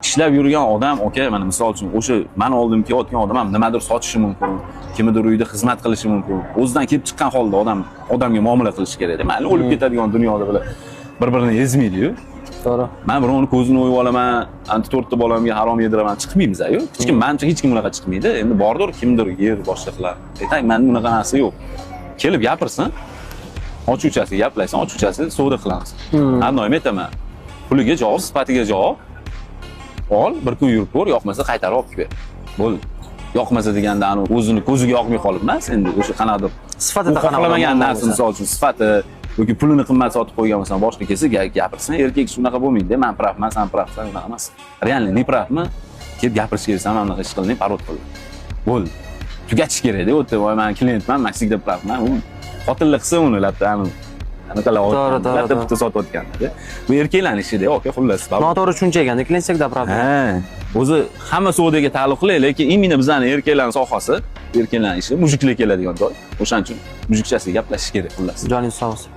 ishlab yurgan odam, aka, mana misol uchun o'sha men oldimga kelayotgan odam ham nimadir sotishi mumkin, kimnidir uyida xizmat qilishi mumkin. O'zidan kelib chiqqan holda odamga muomala qilish kerak. Mayli o'lib ketadigan dunyoda bir-birini ezmaydi-yu. To'g'ri. Men birovni ko'zini o'yib olaman, anti to'rtta bolamga harom yediraman, chiqmaymiz-ku. Hech kim menimcha hech kim unaqa chiqmaydi. Endi bordir kimdir yer boshqa qilar. Aytay, men unaqa narsa yo'q. Kelib gapirsin. Ochuchasiga gaplaysan, ochuchasiga savdo qilamiz. Har doim aytaman. Puliga javob, sifatiga javob. Ol, bir kun yurib ko'r, yoqmasa qaytarib olib ber. Bo'ldi. Yoqmasa deganda o'zini ko'ziga yoqmay qolib emas, endi o'sha qanaqadir sifatida xohlamagan narsa, misol uchun sifati yoki pulini qimmat sotib qo'ygan bo'lsa, boshqa kelsa gapirsin. Erkak shunaqa bo'lmaydi. Men pravman, sen pravsan, unaqa emas. Realni ne pravmi? Kelib gapirish kerak, sen mana ish qilmay, parod qil. Bo'ldi. Tugatish kerak-da, o'tda, voy men klientman, maksigda pravman. U xotinlar qilsa uni labda labda bitta sotib o'tganda. Bu erkaklarning ishida, aka, xullas. Noto'g'ri tushuncha ekanda, klientsakda pravda. O'zi hamma savdoga taalluqli, lekin imенно bizning erkaklarning sohasi, erkaklarning ishi, mujiklar keladigan joy. O'shaning uchun mujikchasiga gaplashish kerak, xullas. Joningiz sog' bo'lsin.